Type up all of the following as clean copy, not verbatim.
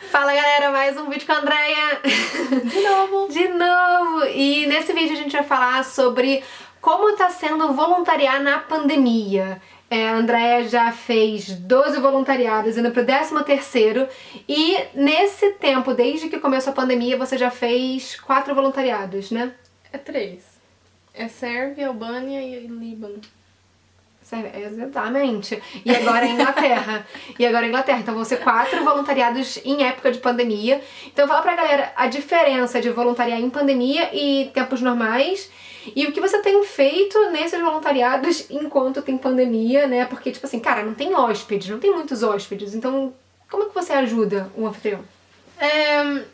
Fala galera, mais um vídeo com a Andrea. De novo! De novo! E nesse vídeo a gente vai falar sobre como tá sendo voluntariar na pandemia. A Andrea já fez 12 voluntariados, indo pro 13º, e nesse tempo, desde que começou a pandemia, você já fez 4 voluntariados, né? É 3. É Sérvia, Albânia e Líbano. Exatamente. E agora a Inglaterra. Então vão ser 4 voluntariados em época de pandemia. Então fala pra galera a diferença de voluntariar em pandemia e tempos normais. E o que você tem feito nesses voluntariados enquanto tem pandemia, né? Porque, tipo assim, cara, não tem hóspedes, não tem muitos hóspedes. Então, como é que você ajuda um anfitrião?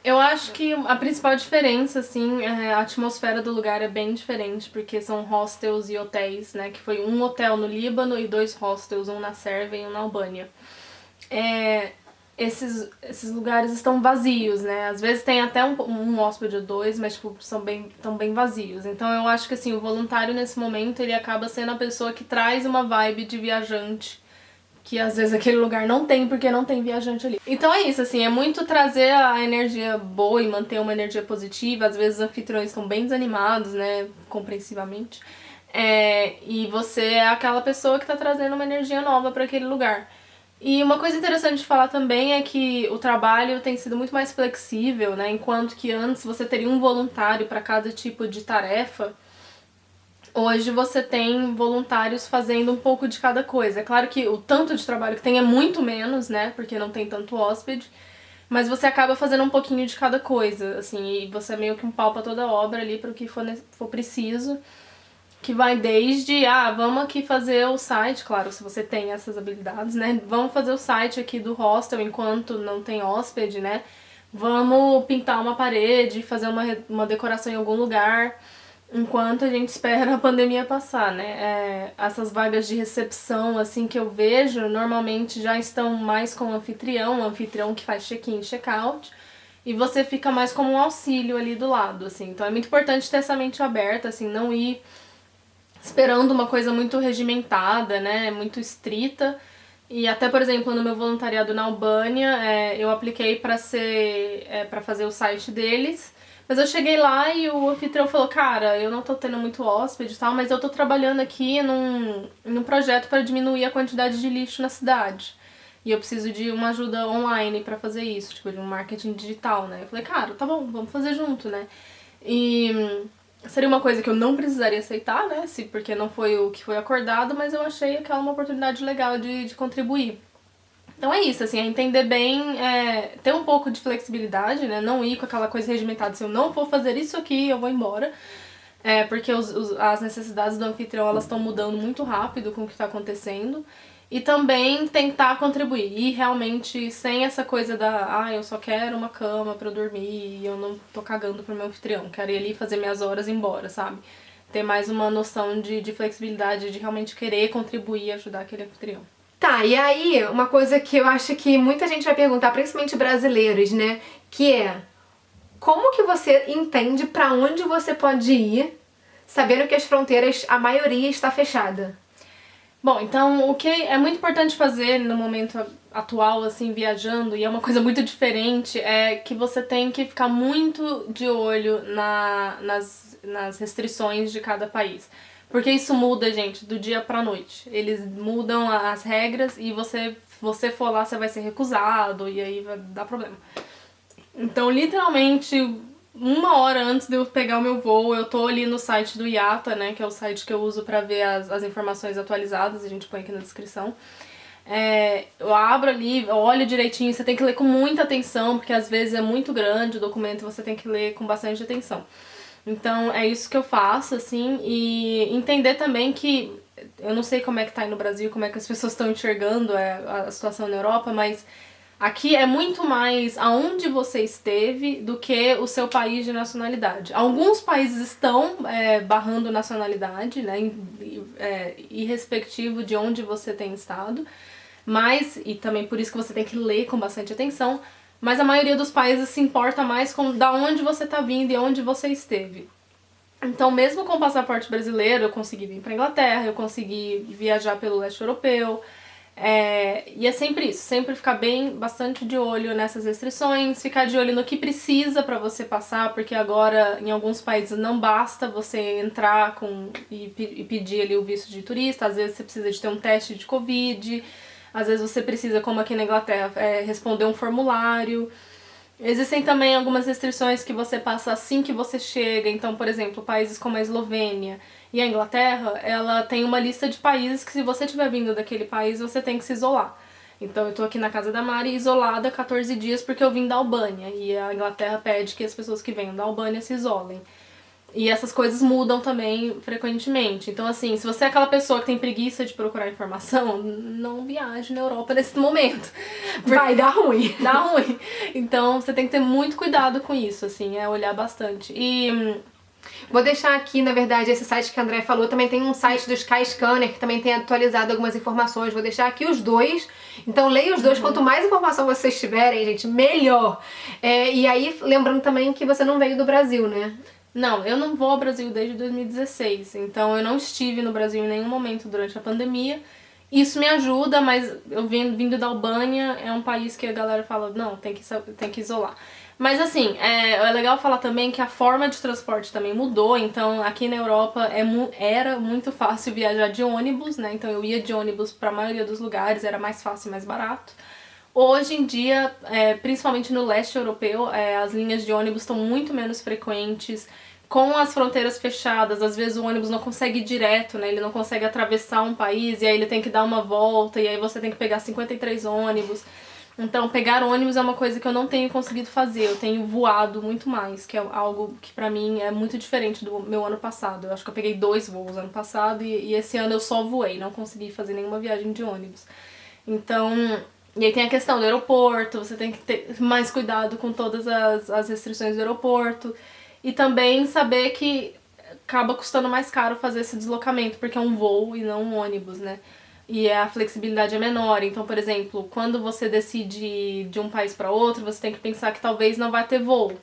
Eu acho que a principal diferença, assim, a atmosfera do lugar é bem diferente, porque são hostels e hotéis, né? Que foi um hotel no Líbano e 2 hostels, um na Sérvia e um na Albânia. Esses lugares estão vazios, né? Às vezes tem até um hóspede ou 2, mas tipo, estão bem vazios. Então eu acho que assim, o voluntário nesse momento ele acaba sendo a pessoa que traz uma vibe de viajante, que às vezes aquele lugar não tem porque não tem viajante ali. Então é isso, assim, é muito trazer a energia boa e manter uma energia positiva. Às vezes os anfitriões estão bem desanimados, né, compreensivamente. E você é aquela pessoa que tá trazendo uma energia nova para aquele lugar. E uma coisa interessante de falar também é que o trabalho tem sido muito mais flexível, né, enquanto que antes você teria um voluntário para cada tipo de tarefa. Hoje você tem voluntários fazendo um pouco de cada coisa. É claro que o tanto de trabalho que tem é muito menos, né? Porque não tem tanto hóspede. Mas você acaba fazendo um pouquinho de cada coisa, assim. E você meio que um pau pra toda obra ali para o que for preciso. Que vai desde, vamos aqui fazer o site, claro, se você tem essas habilidades, né? Vamos fazer o site aqui do hostel enquanto não tem hóspede, né? Vamos pintar uma parede, fazer uma decoração em algum lugar. Enquanto a gente espera a pandemia passar, né? Essas vagas de recepção, assim, que eu vejo, normalmente já estão mais com o anfitrião que faz check-in e check-out, e você fica mais como um auxílio ali do lado, assim. Então é muito importante ter essa mente aberta, assim, não ir esperando uma coisa muito regimentada, né? Muito estrita. E até, por exemplo, no meu voluntariado na Albânia, eu apliquei para fazer o site deles. Mas eu cheguei lá e o anfitrião falou, cara, eu não tô tendo muito hóspede e tal, mas eu tô trabalhando aqui num projeto para diminuir a quantidade de lixo na cidade. E eu preciso de uma ajuda online pra fazer isso, tipo, de um marketing digital, né? Eu falei, cara, tá bom, vamos fazer junto, né? E seria uma coisa que eu não precisaria aceitar, né? Porque não foi o que foi acordado, mas eu achei aquela uma oportunidade legal de contribuir. Então é isso, assim, é entender bem, ter um pouco de flexibilidade, né? Não ir com aquela coisa regimentada, se eu não for fazer isso aqui, eu vou embora. Porque as necessidades do anfitrião, elas estão mudando muito rápido com o que está acontecendo. E também tentar contribuir. E realmente, sem essa coisa eu só quero uma cama pra eu dormir e eu não tô cagando pro meu anfitrião. Quero ir ali fazer minhas horas e ir embora, sabe? Ter mais uma noção de flexibilidade, de realmente querer contribuir e ajudar aquele anfitrião. Tá, e aí, uma coisa que eu acho que muita gente vai perguntar, principalmente brasileiros, né? Que é, como que você entende pra onde você pode ir, sabendo que as fronteiras, a maioria está fechada? Bom, então o que é muito importante fazer no momento atual, assim, viajando, e é uma coisa muito diferente, é que você tem que ficar muito de olho nas restrições de cada país. Porque isso muda, gente, do dia pra noite. Eles mudam as regras e você for lá, você vai ser recusado e aí vai dar problema. Então, literalmente, 1 hora antes de eu pegar o meu voo, eu tô ali no site do IATA, né, que é o site que eu uso pra ver as informações atualizadas, a gente põe aqui na descrição. Eu abro ali, eu olho direitinho, você tem que ler com muita atenção, porque às vezes é muito grande o documento e você tem que ler com bastante atenção. Então é isso que eu faço, assim, e entender também que, eu não sei como é que tá aí no Brasil, como é que as pessoas estão enxergando a situação na Europa, mas aqui é muito mais aonde você esteve do que o seu país de nacionalidade. Alguns países estão barrando nacionalidade, né, irrespectivo de onde você tem estado, e também por isso que você tem que ler com bastante atenção, mas a maioria dos países se importa mais com da onde você tá vindo e onde você esteve. Então, mesmo com o passaporte brasileiro, eu consegui vir pra Inglaterra, eu consegui viajar pelo leste europeu, E é sempre isso, sempre ficar bastante de olho nessas restrições, ficar de olho no que precisa pra você passar, porque agora em alguns países não basta você entrar e pedir ali o visto de turista, às vezes você precisa de ter um teste de Covid, às vezes você precisa, como aqui na Inglaterra, responder um formulário. Existem também algumas restrições que você passa assim que você chega, então, por exemplo, países como a Eslovênia e a Inglaterra, ela tem uma lista de países que se você estiver vindo daquele país, você tem que se isolar. Então eu tô aqui na casa da Mari isolada 14 dias porque eu vim da Albânia, e a Inglaterra pede que as pessoas que venham da Albânia se isolem. E essas coisas mudam também frequentemente. Então, assim, se você é aquela pessoa que tem preguiça de procurar informação, não viaje na Europa nesse momento. Vai dar ruim. Dá ruim. Então, você tem que ter muito cuidado com isso, assim, olhar bastante. Vou deixar aqui, na verdade, esse site que a André falou, também tem um site do Skyscanner que também tem atualizado algumas informações. Vou deixar aqui os dois. Então leia os dois, quanto mais informação vocês tiverem, gente, melhor. E aí, lembrando também que você não veio do Brasil, né? Não, eu não vou ao Brasil desde 2016, então eu não estive no Brasil em nenhum momento durante a pandemia. Isso me ajuda, mas eu vindo da Albânia, é um país que a galera fala, não, tem que isolar. Mas assim, é legal falar também que a forma de transporte também mudou, então aqui na Europa era muito fácil viajar de ônibus, né? Então eu ia de ônibus para a maioria dos lugares, era mais fácil e mais barato. Hoje em dia, principalmente no leste europeu, as linhas de ônibus estão muito menos frequentes, com as fronteiras fechadas, às vezes o ônibus não consegue ir direto, né? Ele não consegue atravessar um país e aí ele tem que dar uma volta e aí você tem que pegar 53 ônibus. Então, pegar ônibus é uma coisa que eu não tenho conseguido fazer, eu tenho voado muito mais, que é algo que pra mim é muito diferente do meu ano passado. Eu acho que eu peguei 2 voos ano passado e esse ano eu só voei, não consegui fazer nenhuma viagem de ônibus. Então, e aí tem a questão do aeroporto, você tem que ter mais cuidado com todas as restrições do aeroporto e também saber que acaba custando mais caro fazer esse deslocamento, porque é um voo e não um ônibus, né? E a flexibilidade é menor. Então, por exemplo, quando você decide ir de um país para outro, você tem que pensar que talvez não vai ter voo.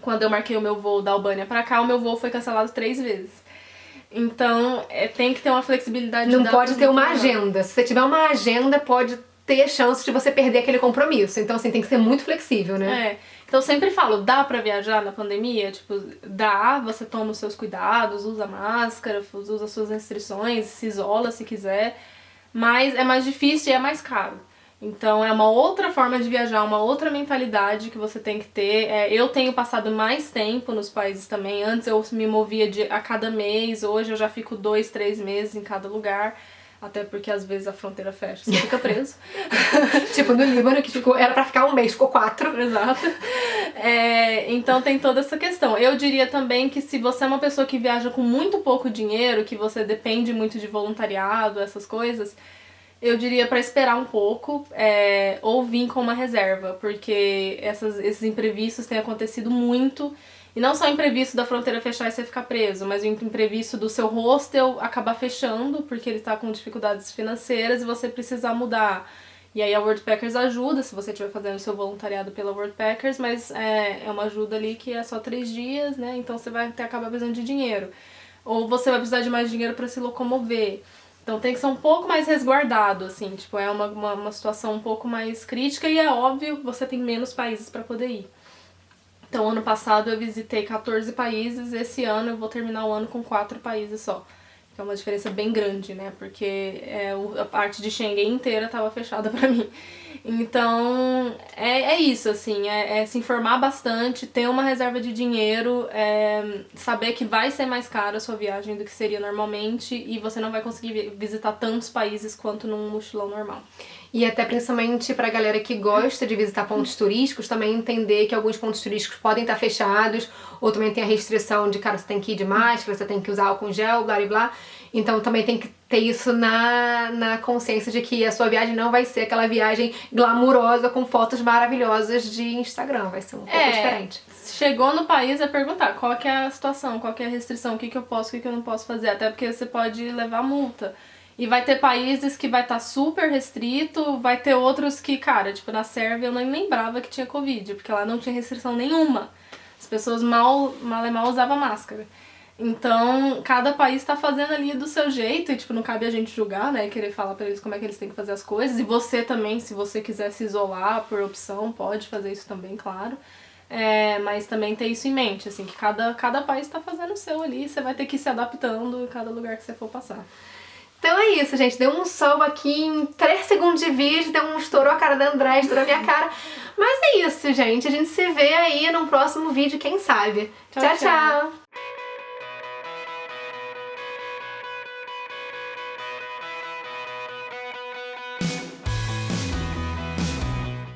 Quando eu marquei o meu voo da Albânia para cá, o meu voo foi cancelado 3 vezes. Então, tem que ter uma flexibilidade. Não pode ter uma agenda. Se você tiver uma agenda, pode ter chance de você perder aquele compromisso. Então, assim, tem que ser muito flexível, né? Então eu sempre falo, dá pra viajar na pandemia? Tipo, dá, você toma os seus cuidados, usa máscara, usa as suas restrições, se isola se quiser, mas é mais difícil e é mais caro. Então é uma outra forma de viajar, uma outra mentalidade que você tem que ter. Eu tenho passado mais tempo nos países também, antes eu me movia a cada mês, hoje eu já fico 2, 3 meses em cada lugar. Até porque às vezes a fronteira fecha, você fica preso. Tipo no Líbano, que era pra ficar 1 mês, ficou 4. Exato. Então tem toda essa questão. Eu diria também que se você é uma pessoa que viaja com muito pouco dinheiro, que você depende muito de voluntariado, essas coisas, eu diria pra esperar um pouco, ou vir com uma reserva, porque esses imprevistos têm acontecido muito. E não só o imprevisto da fronteira fechar e você ficar preso, mas o imprevisto do seu hostel acabar fechando porque ele tá com dificuldades financeiras e você precisar mudar. E aí a Worldpackers ajuda, se você estiver fazendo o seu voluntariado pela Worldpackers, mas é uma ajuda ali que é só 3 dias, né? Então você vai acabar precisando de dinheiro. Ou você vai precisar de mais dinheiro para se locomover. Então tem que ser um pouco mais resguardado, assim, tipo, é uma situação um pouco mais crítica e é óbvio, você tem menos países para poder ir. Então, ano passado eu visitei 14 países, esse ano eu vou terminar o ano com 4 países só. Que é uma diferença bem grande, né? Porque a parte de Schengen inteira estava fechada pra mim. Então, é isso, assim, se informar bastante, ter uma reserva de dinheiro, saber que vai ser mais caro a sua viagem do que seria normalmente e você não vai conseguir visitar tantos países quanto num mochilão normal. E até principalmente pra galera que gosta de visitar pontos turísticos, também entender que alguns pontos turísticos podem estar fechados, ou também tem a restrição de, cara, você tem que ir de máscara, você tem que usar álcool em gel, blá blá blá. Então também tem que ter isso na consciência de que a sua viagem não vai ser aquela viagem glamurosa com fotos maravilhosas de Instagram, vai ser um pouco diferente. Chegou no país é perguntar qual que é a situação, qual que é a restrição, o que eu posso, o que eu não posso fazer, até porque você pode levar multa. E vai ter países que vai estar super restrito, vai ter outros que, cara, tipo na Sérvia eu nem lembrava que tinha Covid, porque lá não tinha restrição nenhuma. As pessoas mal usavam máscara. Então, cada país tá fazendo ali do seu jeito e, tipo, não cabe a gente julgar, né? Querer falar pra eles como é que eles têm que fazer as coisas. E você também, se você quiser se isolar por opção, pode fazer isso também, claro. Mas também ter isso em mente, assim, que cada país tá fazendo o seu ali, você vai ter que ir se adaptando em cada lugar que você for passar. Então é isso, gente. Deu um sol aqui em 3 segundos de vídeo, deu estourou a cara da André, estourou a minha cara. Mas é isso, gente. A gente se vê aí no próximo vídeo, quem sabe. Tchau, tchau.